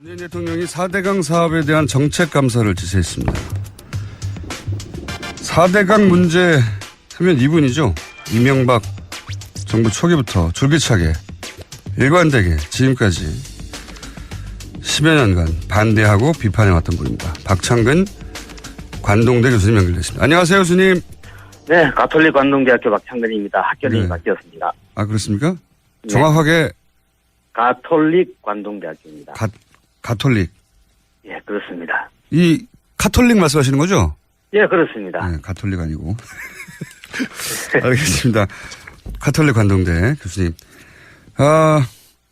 문재인 대통령이 4대강 사업에 대한 정책 감사를 지시했습니다. 4대강 문제 하면 이분이죠. 이명박 정부 초기부터 줄기차게 일관되게 지금까지 10여 년간 반대하고 비판해왔던 분입니다. 박창근 관동대 교수님 연결됐습니다. 안녕하세요, 교수님. 네, 가톨릭 관동대학교 박창근입니다. 학교를 바뀌었습니다. 아, 그렇습니까? 네. 정확하게 가톨릭 관동대학교입니다. 가톨릭. 예, 그렇습니다. 이 카톨릭 말씀하시는 거죠? 예, 그렇습니다. 네, 가톨릭 아니고. 알겠습니다. 가톨릭 관동대 교수님.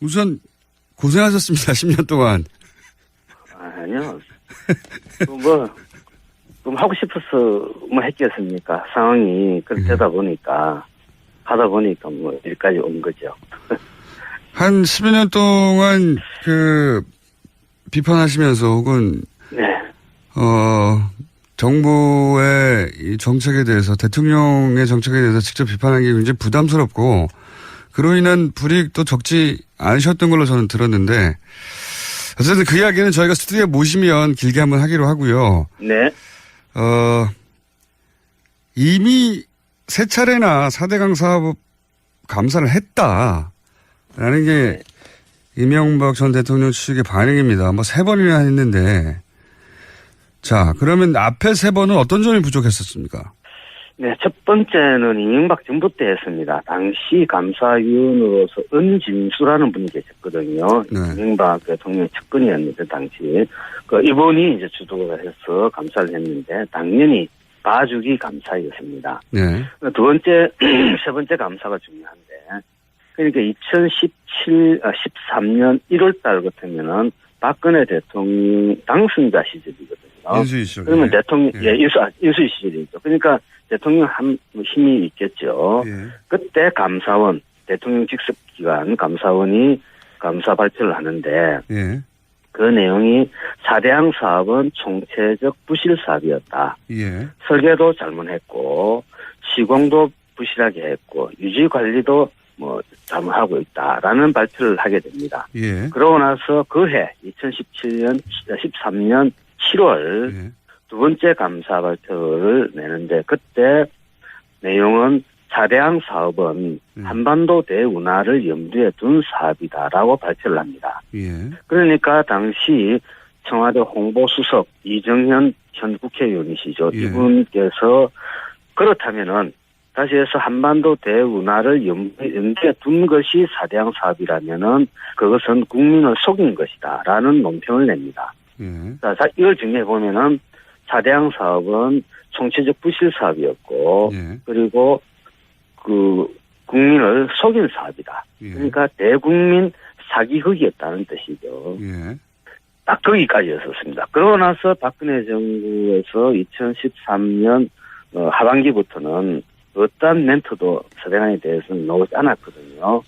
우선 고생하셨습니다. 10년 동안. 아니요. 그럼 하고 싶어서 뭐 했겠습니까? 상황이 그렇게 되다 보니까, 하다 보니까 뭐 여기까지 온 거죠. 한 10여 년 동안 비판하시면서 혹은, 네. 정부의 이 정책에 대해서, 대통령의 정책에 대해서 직접 비판하는 게 굉장히 부담스럽고, 그로 인한 불이익도 적지 않으셨던 걸로 저는 들었는데, 어쨌든 그 이야기는 저희가 스튜디오에 모시면 길게 한번 하기로 하고요. 네. 이미 세 차례나 4대강 사업 감사를 했다라는 게 이명박 전 대통령 측의 반응입니다. 뭐 3번이나 했는데, 자, 그러면 앞에 3번은 어떤 점이 부족했었습니까? 네, 첫 번째는 이명박 정부 때 했습니다. 당시 감사위원으로서 은진수라는 분이 계셨거든요. 네. 이명박 대통령의 측근이었는데, 당시. 이분이 이제 주도를 해서 감사를 했는데, 당연히 봐주기 감사였습니다. 네. 두 번째, 세 번째 감사가 중요한데, 그러니까 13년 1월 달 같으면은 박근혜 대통령 당선자 시절이거든요. 인수위 시절. 그러면 네. 대통령, 인수위 시절이죠. 그러니까 대통령 힘이 있겠죠. 예. 그때 감사원, 대통령 직속기관 감사원이 감사 발표를 하는데, 예. 그 내용이 4대강 사업은 총체적 부실 사업이었다. 예. 설계도 잘못했고, 시공도 부실하게 했고, 유지 관리도 잘못하고 있다라는 발표를 하게 됩니다. 예. 그러고 나서 그해 13년 7월 예. 두 번째 감사 발표를 내는데, 그때 내용은 4대강 사업은 한반도 대운하를 염두에 둔 사업이다라고 발표를 합니다. 예. 그러니까 당시 청와대 홍보수석 이정현 현 국회의원이시죠. 예. 이분께서 그렇다면은 다시 해서 한반도 대운하를 염두에 둔 것이 4대강 사업이라면은 그것은 국민을 속인 것이다라는 논평을 냅니다. 예. 자, 이걸 정리해 보면은 4대강 사업은 총체적 부실 사업이었고, 예. 그리고 국민을 속인 사업이다. 예. 그러니까 대국민 사기극이었다는 뜻이죠. 예. 딱 거기까지였었습니다. 그러고 나서 박근혜 정부에서 2013년 하반기부터는 어떠한 멘트도 4대강에 대해서는 나오지 않았거든요.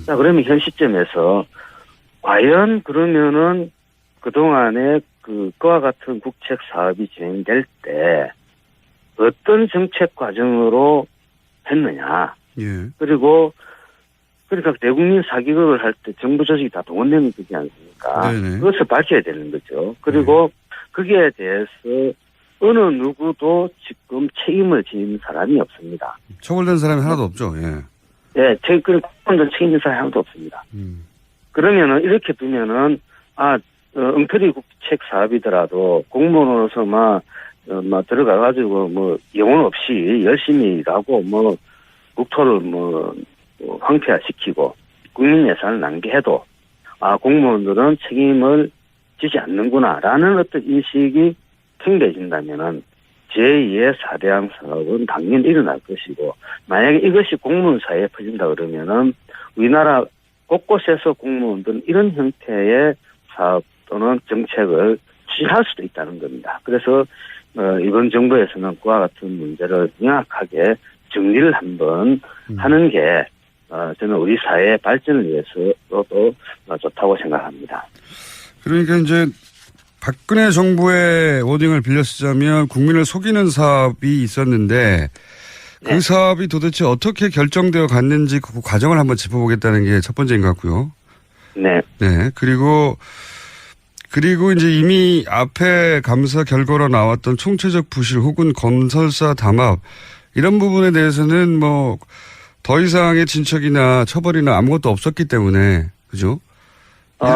자, 그러면 현 시점에서 과연 그러면은 그동안에 그와 같은 국책 사업이 진행될 때 어떤 정책 과정으로 했느냐. 예. 그리고 그러니까 대국민 사기극을 할 때 정부 조직이 다 동원되는 거지 않습니까? 네네. 그것을 밝혀야 되는 거죠. 그리고 거기에 대해서 어느 누구도 지금 책임을 지는 사람이 없습니다. 처벌된 사람이 하나도 없죠. 예. 예, 그런 책임진 사람이 하나도 없습니다. 그러면은 이렇게 두면은 엉터리 국책 사업이더라도 공무원으로서 막 들어가가지고 영혼 없이 열심히 일하고 국토를 황폐화시키고 국민 예산을 낭비해도 공무원들은 책임을 지지 않는구나라는 어떤 인식이 팽배해진다면은 제2의 4대강 사업은 당연히 일어날 것이고, 만약에 이것이 공무원 사이에 퍼진다 그러면은 우리나라 곳곳에서 공무원들은 이런 형태의 사업 또는 정책을 추진할 수도 있다는 겁니다. 그래서 이번 정부에서는 그와 같은 문제를 명확하게 정리를 한번 하는 게 저는 우리 사회의 발전을 위해서도 좋다고 생각합니다. 그러니까 이제 박근혜 정부의 워딩을 빌려 쓰자면 국민을 속이는 사업이 있었는데 그 네. 사업이 도대체 어떻게 결정되어 갔는지 그 과정을 한번 짚어보겠다는 게 첫 번째인 것 같고요. 네. 네. 그리고 그리고 이제 이미 앞에 감사 결과로 나왔던 총체적 부실 혹은 건설사 담합 이런 부분에 대해서는 뭐 더 이상의 진척이나 처벌이나 아무것도 없었기 때문에 그죠?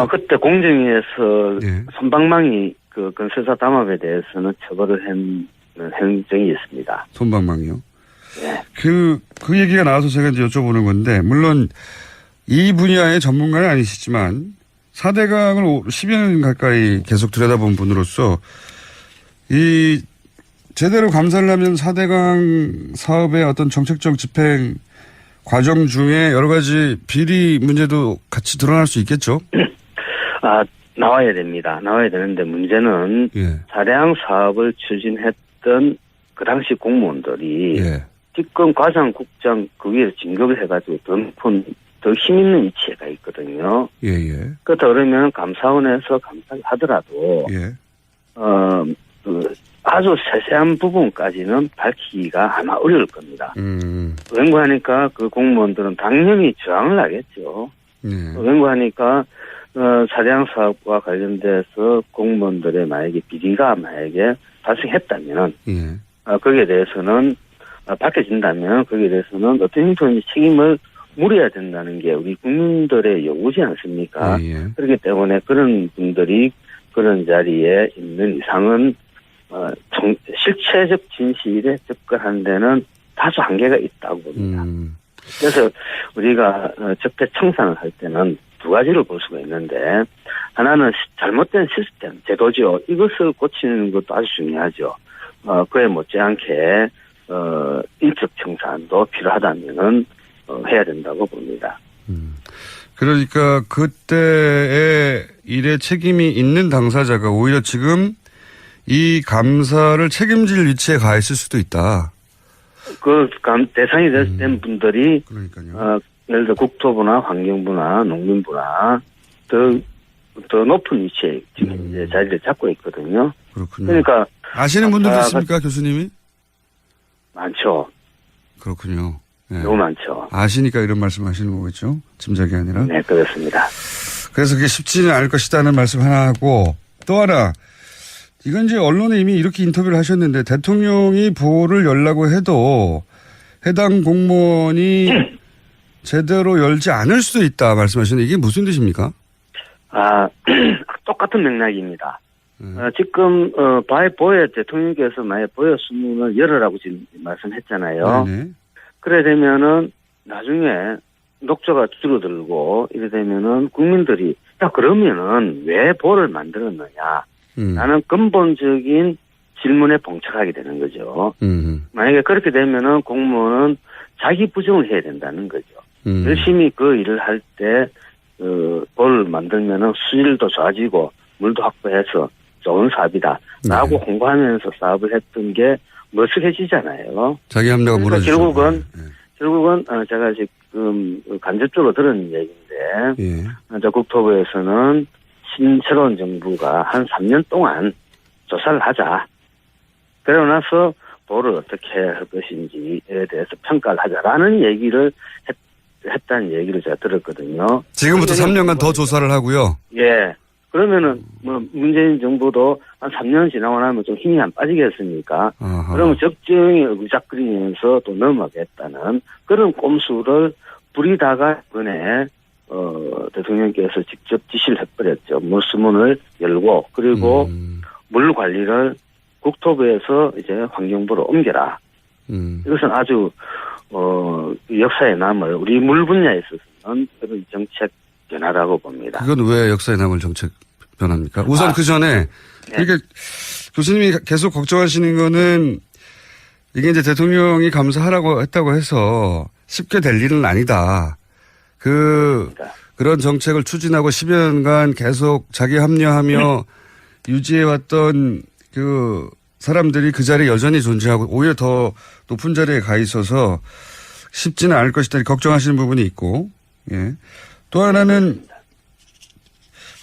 그때 공정위에서 예. 손방망이 그 건설사 담합에 대해서는 처벌을 한 행정이 있습니다. 손방망이요. 예. 그 얘기가 나와서 제가 이제 여쭤보는 건데, 물론 이 분야의 전문가는 아니시지만 4대강을 10여 년 가까이 계속 들여다본 분으로서 이 제대로 감사를 하면 4대강 사업의 어떤 정책적 집행 과정 중에 여러 가지 비리 문제도 같이 드러날 수 있겠죠? 나와야 됩니다. 나와야 되는데 문제는 예. 4대강 사업을 추진했던 그 당시 공무원들이 예. 집권 과장국장 그 위에 진급을 해가지고 더 높은, 더 힘있는 위치에 가 있거든요. 예, 예. 그렇다 그러면 감사원에서 감사를 하더라도, 예. 아주 세세한 부분까지는 밝히기가 아마 어려울 겁니다. 왠고하니까 그 공무원들은 당연히 저항을 하겠죠. 왠고하니까 4대강 사업과 관련돼서 공무원들의 만약에 비리가 만약에 발생했다면, 예. 거기에 대해서는 밝혀진다면 거기에 대해서는 어떤 형태의 책임을 물어야 된다는 게 우리 국민들의 요구지 않습니까? 예, 예. 그렇기 때문에 그런 분들이 그런 자리에 있는 이상은 실체적 진실에 접근하는 데는 다소 한계가 있다고 봅니다. 그래서 우리가 적폐 청산을 할 때는 두 가지를 볼 수가 있는데, 하나는 잘못된 시스템, 제도죠. 이것을 고치는 것도 아주 중요하죠. 그에 못지않게 인적 청산도 필요하다면은 해야 된다고 봅니다. 그러니까 그때의 일에 책임이 있는 당사자가 오히려 지금 이 감사를 책임질 위치에 가 있을 수도 있다. 대상이 된 분들이 그러니까요. 예를 들어 국토부나 환경부나 농림부나 더 높은 위치에 지금 이제 자리를 잡고 있거든요. 그렇군요. 그러니까 아시는 분들도 있습니까, 교수님이? 많죠. 그렇군요. 네. 너무 많죠. 아시니까 이런 말씀하시는 거겠죠? 짐작이 아니라. 네, 그렇습니다. 그래서 그게 쉽지는 않을 것이다는 말씀 하나 하고, 또 하나, 이건 이제 언론에 이미 이렇게 인터뷰를 하셨는데, 대통령이 보호를 열라고 해도 해당 공무원이 제대로 열지 않을 수도 있다 말씀하시는데, 이게 무슨 뜻입니까? 똑같은 맥락입니다. 지금 보여 대통령께서 만약 보여 수문을 열으라고 지금 말씀했잖아요. 네네. 그래 그래 되면은 나중에 녹조가 줄어들고 이래 되면은 국민들이 그러면은 왜 보를 만들었느냐 라는 근본적인 질문에 봉착하게 되는 거죠. 만약에 그렇게 되면은 공무원은 자기 부정을 해야 된다는 거죠. 열심히 그 일을 할 때 보를 만들면은 수질도 좋아지고 물도 확보해서 좋은 사업이다 라고 홍보하면서 사업을 했던 게 머쓱해지잖아요. 자기 합리가 그러니까 무너지죠. 결국은 제가 지금 간접적으로 들은 얘기인데, 예. 국토부에서는 새로운 정부가 한 3년 동안 조사를 하자. 그러고 나서 보를 어떻게 할 것인지에 대해서 평가를 하자라는 얘기를 했다는 얘기를 제가 들었거든요. 지금부터 3년간 더 조사를 하고요. 예. 그러면은 문재인 정부도 한 3년 지나고 나면 좀 힘이 안 빠지겠습니까? 그러면 적정히 의작거리면서 또 넘어가겠다는 그런 꼼수를 부리다가 이번에 대통령께서 직접 지시를 해버렸죠. 물수문을 열고 그리고 물 관리를 국토부에서 이제 환경부로 옮겨라. 이것은 아주 역사에 남을 우리 물 분야에 있어서는 그런 정책 변화라고 봅니다. 그건 왜 역사에 남을 정책 변화입니까? 우선 그 전에, 그러니까 교수님이 계속 걱정하시는 거는 이게 이제 대통령이 감사하라고 했다고 해서 쉽게 될 일은 아니다. 그런 정책을 추진하고 10여 년간 계속 자기 합리화하며 유지해왔던 그 사람들이 그 자리에 여전히 존재하고 오히려 더 높은 자리에 가 있어서 쉽지는 않을 것이다. 걱정하시는 부분이 있고, 예. 또 하나는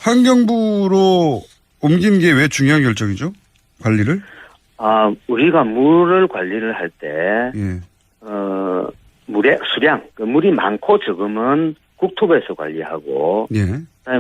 환경부로 옮긴 게 왜 중요한 결정이죠? 관리를? 우리가 물을 관리를 할 때, 예. 물의 수량, 물이 많고 적으면 국토부에서 관리하고, 예.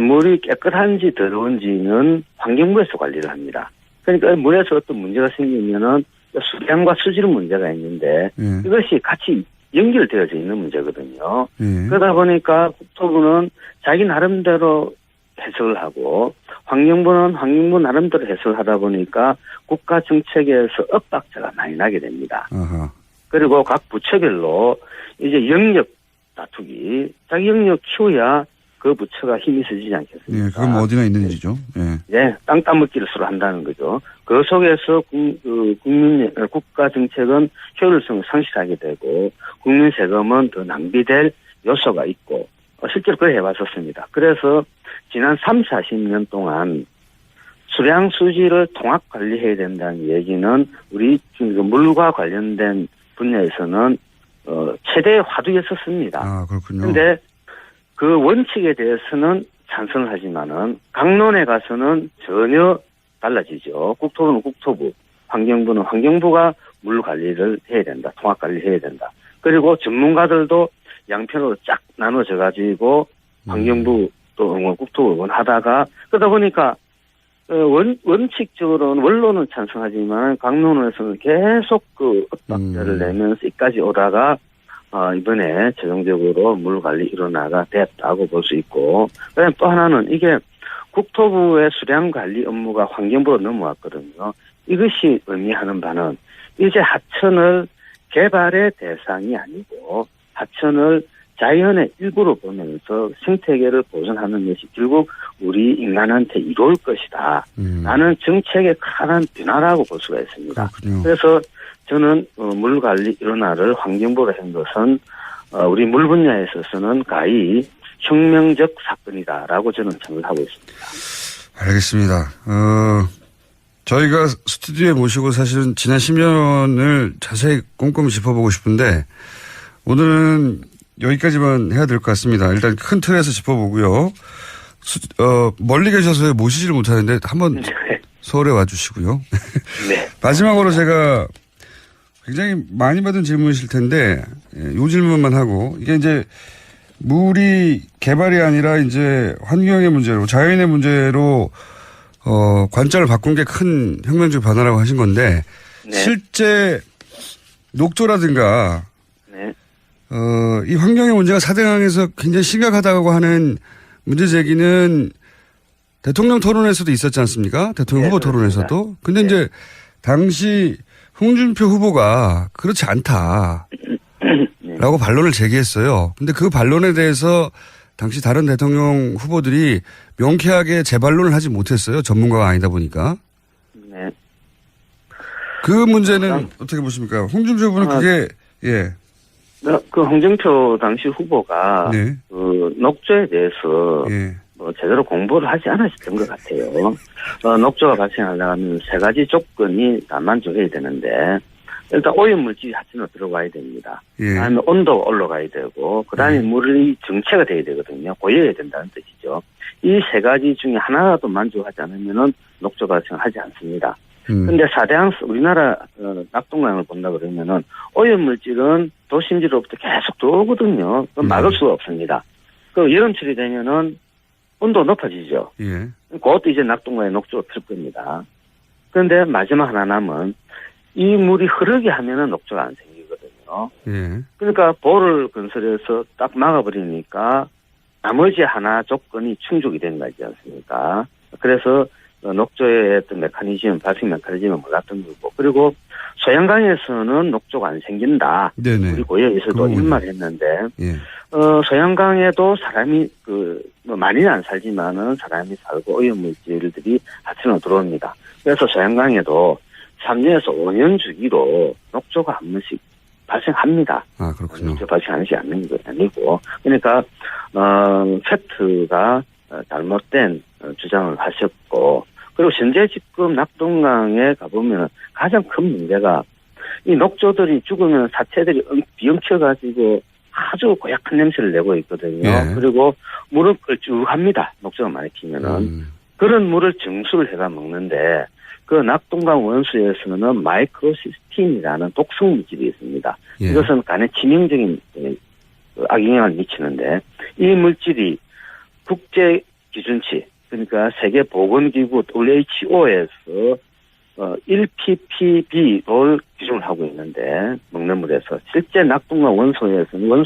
물이 깨끗한지 더러운지는 환경부에서 관리를 합니다. 그러니까 물에서 어떤 문제가 생기면은 수량과 수질 문제가 있는데 예. 이것이 같이 연결되어져 있는 문제거든요. 예. 그러다 보니까 국토부는 자기 나름대로 해석을 하고 환경부는 환경부 나름대로 해석을 하다 보니까 국가 정책에서 엇박자가 많이 나게 됩니다. 아하. 그리고 각 부처별로 이제 영역 다투기, 자기 영역 키워야 그 부처가 힘이 세지지 않겠습니까? 예, 그건 뭐 어디나 있는 일이죠. 예. 네, 땅 따먹기를 서로 한다는 거죠. 그 속에서 국가 정책은 효율성을 상실하게 되고 국민 세금은 더 낭비될 요소가 있고 실제로 그걸 해봤었습니다. 그래서 지난 3, 40년 동안 수량 수질을 통합 관리해야 된다는 얘기는 우리 지금 물과 관련된 분야에서는 최대의 화두였었습니다. 아, 그렇군요. 그런데 그 원칙에 대해서는 찬성을 하지만은 강론에 가서는 전혀 달라지죠. 국토부는 국토부, 환경부는 환경부가 물 관리를 해야 된다. 통합 관리해야 된다. 그리고 전문가들도 양편으로 쫙 나눠져 가지고 환경부 또 국토부 응원하다가 그러다 보니까 원칙적으로는 원론은 찬성하지만 강론에서는 계속 그 엇박자를 내면서 이까지 오다가 이번에 최종적으로 물 관리 일원화가 됐다고 볼 수 있고, 그다음에 또 하나는 이게 국토부의 수량 관리 업무가 환경부로 넘어왔거든요. 이것이 의미하는 바는 이제 하천을 개발의 대상이 아니고 하천을 자연의 일부로 보면서 생태계를 보존하는 것이 결국 우리 인간한테 이로울 것이다. 라는 정책의 큰 변화라고 볼 수가 있습니다. 그렇군요. 그래서 저는 물관리 일원화를 환경부로 한 것은 우리 물 분야에 있어서는 가히 혁명적 사건이다라고 저는 생각을 하고 있습니다. 알겠습니다. 저희가 스튜디오에 모시고 사실은 지난 10년을 자세히 꼼꼼히 짚어보고 싶은데 오늘은 여기까지만 해야 될 것 같습니다. 일단 큰 틀에서 짚어보고요. 멀리 계셔서 모시지를 못하는데 한번 서울에 와주시고요. 네. 마지막으로 제가 굉장히 많이 받은 질문이실 텐데 이 질문만 하고 이게 이제 물이 개발이 아니라 이제 환경의 문제로 자연의 문제로 관점을 바꾼 게 큰 혁명적 변화라고 하신 건데 네. 실제 녹조라든가 네. 이 환경의 문제가 4대강에서 굉장히 심각하다고 하는 문제 제기는 대통령 토론에서도 있었지 않습니까? 대통령 네, 후보 그렇습니다. 토론에서도. 근데 네. 이제 당시 홍준표 후보가 그렇지 않다. 라고 반론을 제기했어요. 근데 그 반론에 대해서 당시 다른 대통령 후보들이 명쾌하게 재반론을 하지 못했어요. 전문가가 아니다 보니까. 네. 그 문제는 어떻게 보십니까? 홍준표 후보는 그게, 예. 그 홍준표 당시 후보가 네. 그 녹조에 대해서 예. 제대로 공부를 하지 않으셨던 것 같아요. 녹조가 발생하려면 세 가지 조건이 다 만족해야 되는데 일단 오염물질이 하천으로 들어가야 됩니다. 예. 그다음에 온도가 올라가야 되고 그다음에 물이 정체가 돼야 되거든요. 고여야 된다는 뜻이죠. 이 세 가지 중에 하나라도 만족하지 않으면은 녹조 발생하지 않습니다. 근데 사대강 우리나라 낙동강을 본다 그러면은 오염물질은 도심지로부터 계속 들어오거든요. 그건 막을 수가 없습니다. 그 여름철이 되면은 온도 높아지죠. 예. 그것도 이제 낙동강에 녹조가 필 겁니다. 그런데 마지막 하나 남은 이 물이 흐르게 하면은 녹조가 안 생기거든요. 예. 그러니까 보를 건설해서 딱 막아버리니까 나머지 하나 조건이 충족이 된 거지 않습니까? 그래서 녹조의 어떤 메커니즘, 발생 메커니즘을 몰랐던 거고, 그리고 소양강에서는 녹조가 안 생긴다. 네네. 우리 고여에서도 일말했는데, 예. 소양강에도 사람이 많이는 안 살지만은 사람이 살고 오염물질들이 하천으로 들어옵니다. 그래서 소양강에도 3년에서 5년 주기로 녹조가 한 번씩 발생합니다. 아, 그렇군요. 발생하지 않는 건 아니고, 그러니까 팩트가 잘못된 주장을 하셨고, 그리고 현재 지금 낙동강에 가보면 가장 큰 문제가 이 녹조들이 죽으면 사체들이 비엉켜가지고 아주 고약한 냄새를 내고 있거든요. 예. 그리고 물은 걸쭉합니다. 녹조가 많이 피면은. 그런 물을 정수를 해가 먹는데 그 낙동강 원수에서는 마이크로시스틴이라는 독성 물질이 있습니다. 예. 이것은 간에 치명적인 악영향을 미치는데 이 물질이 국제 기준치, 그러니까 세계보건기구 WHO에서 1ppb를 기준을 하고 있는데 먹는 물에서 실제 낙동강 원소에서는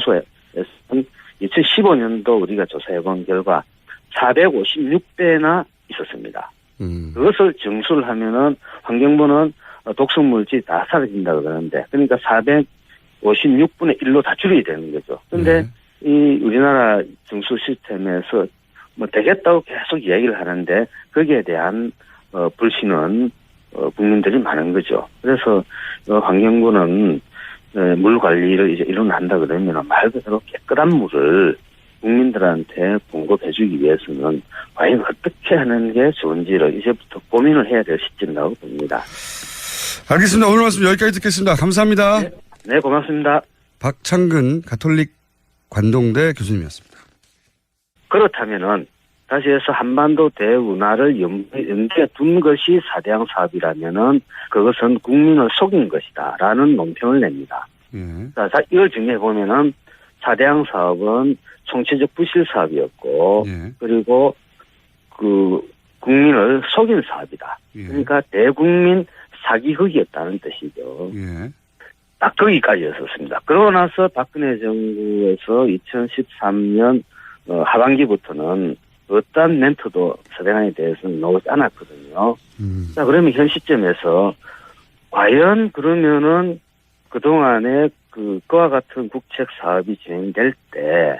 2015년도 우리가 조사해본 결과 456배나 있었습니다. 그것을 정수를 하면은 환경부는 독성물질이 다 사라진다 그러는데, 그러니까 456분의 1로 다 줄여야 되는 거죠. 근데 이 우리나라 정수 시스템에서 뭐 되겠다고 계속 이야기를 하는데 거기에 대한 불신은 국민들이 많은 거죠. 그래서 환경부는 물 관리를 이제 일어난다 그러면 말 그대로 깨끗한 물을 국민들한테 공급해주기 위해서는 과연 어떻게 하는 게 좋은지를 이제부터 고민을 해야 될 시점이라고 봅니다. 알겠습니다. 오늘 말씀 여기까지 듣겠습니다. 감사합니다. 네, 고맙습니다. 박창근 가톨릭 관동대 교수님이었습니다. 그렇다면은 다시 해서 한반도 대운하를 염두에 둔 것이 4대양 사업이라면은 그것은 국민을 속인 것이다라는 논평을 냅니다. 자, 이걸 정리해 보면은 4대양 사업은 총체적 부실 사업이었고, 그리고 국민을 속인 사업이다. 그러니까 대국민 사기극이었다는 뜻이죠. 딱 거기까지였었습니다. 그러고 나서 박근혜 정부에서 2013년 하반기부터는 어떠한 멘트도 4대강에 대해서는 나오지 않았거든요. 자, 그러면 현 시점에서 과연 그러면은 그동안에 그와 같은 국책 사업이 진행될 때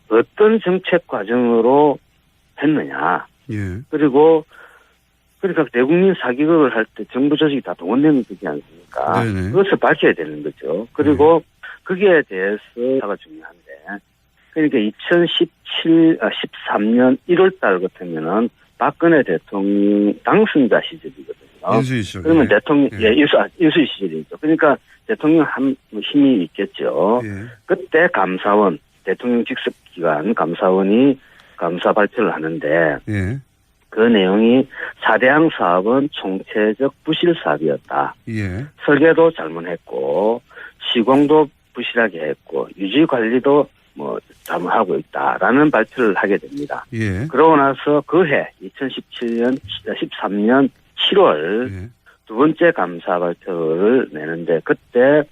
어떤 정책 과정으로 했느냐. 그리고 그러니까 대국민 사기극을 할 때 정부 조직이 다 동원되는 거지 않습니까? 그것을 밝혀야 되는 거죠. 그리고 거기에 대해서 가 중요한데, 그러니까 13년 1월 달 같으면은 박근혜 대통령 당선자 시절이거든요. 인수위 시절. 그러면 대통령, 인수위 시절이죠. 그러니까 대통령 힘이 있겠죠. 그때 감사원, 대통령 직속기관 감사원이 감사 발표를 하는데, 그 내용이 4대양 사업은 총체적 부실 사업이었다. 설계도 잘못했고, 시공도 부실하게 했고, 유지 관리도 잘못하고 있다라는 발표를 하게 됩니다. 그러고 나서 그해 2013년 7월 두 번째 감사 발표를 내는데, 그때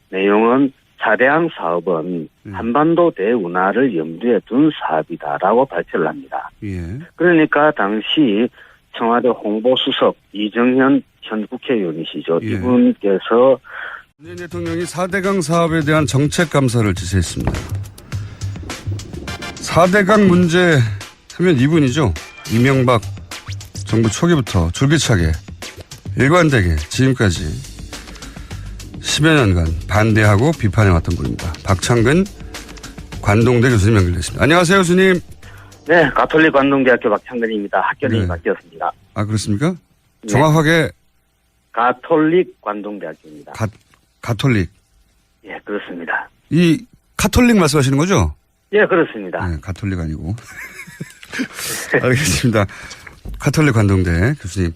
내용은 4대양 사업은 한반도 대운하를 염두에 둔 사업이다라고 발표를 합니다. 그러니까 당시 청와대 홍보수석 이정현 전 국회의원이시죠. 이분께서 문재인 대통령이 4대강 사업에 대한 정책 감사를 지시했습니다. 4대강 문제 하면 이분이죠. 이명박 정부 초기부터 줄기차게 일관되게 지금까지 10여 년간 반대하고 비판해왔던 분입니다. 박창근 관동대 교수님 연결됐습니다. 안녕하세요, 교수님. 네, 가톨릭 관동대학교 박창근입니다. 학교는 바뀌었습니다. 아, 그렇습니까? 정확하게 가톨릭 관동대학교입니다. 가톨릭. 예, 그렇습니다. 이 카톨릭 말씀하시는 거죠? 예, 그렇습니다. 네, 가톨릭 아니고. 알겠습니다. 가톨릭 관동대 교수님.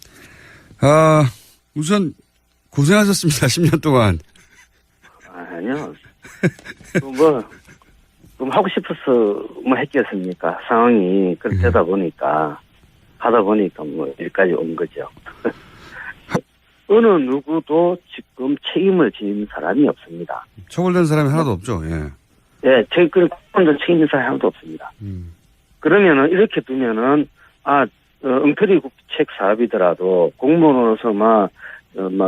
우선 고생하셨습니다. 10년 동안. 아니요. 그럼 하고 싶어서 했겠습니까? 상황이 그렇게 되다 보니까, 하다 보니까 여기까지 온 거죠. 어느 누구도 지금 책임을 지는 사람이 없습니다. 처벌된 사람이 하나도 없죠. 예, 그런 책임진 사람이 하나도 없습니다. 그러면은 이렇게 두면은 엉터리 국책 사업이더라도 공무원으로서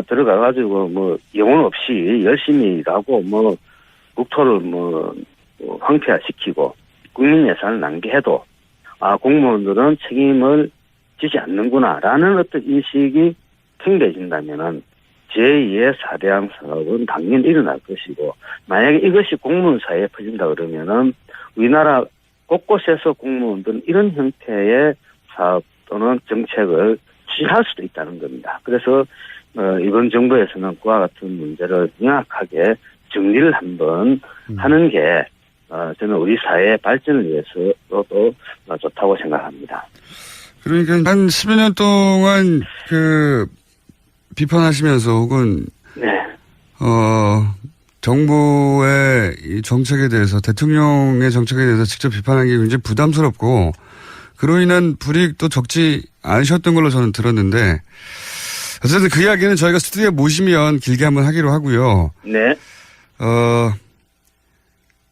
들어가가지고 영혼 없이 열심히 일하고 국토를 황폐화시키고 국민 예산을 낭비해도 공무원들은 책임을 지지 않는구나라는 어떤 인식이 팽배해진다면은 제2의 4대양 사업은 당연히 일어날 것이고, 만약에 이것이 공무원 사이에 퍼진다 그러면은 우리나라 곳곳에서 공무원들은 이런 형태의 사업 또는 정책을 추진할 수도 있다는 겁니다. 그래서 이번 정부에서는 그와 같은 문제를 명확하게 정리를 한번 하는 게 저는 우리 사회의 발전을 위해서도 좋다고 생각합니다. 그러니까 한 10여 년 동안 비판하시면서 혹은 정부의 이 정책에 대해서, 대통령의 정책에 대해서 직접 비판하기 굉장히 부담스럽고 그로 인한 불이익도 적지 않으셨던 걸로 저는 들었는데 어쨌든 그 이야기는 저희가 스튜디오에 모시면 길게 한번 하기로 하고요. 네.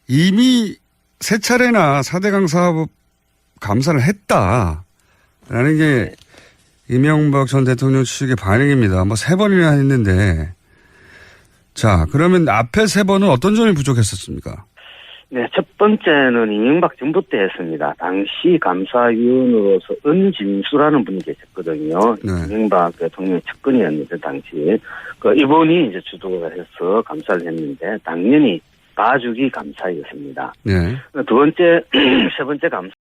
이미 세 차례나 4대강 사업 감사를 했다라는 게 이명박 전 대통령 측의 반응입니다. 뭐 3번이나 했는데 자 그러면 앞에 3번은 어떤 점이 부족했었습니까? 네, 첫 번째는 이명박 정부 때 했습니다. 당시 감사위원으로서 은진수라는 분이 계셨거든요. 네. 이명박 대통령의 측근이었는데 당시 이분이 이제 주도를 해서 감사를 했는데 당연히 봐주기 감사였습니다. 네. 두 번째, 세 번째 감사.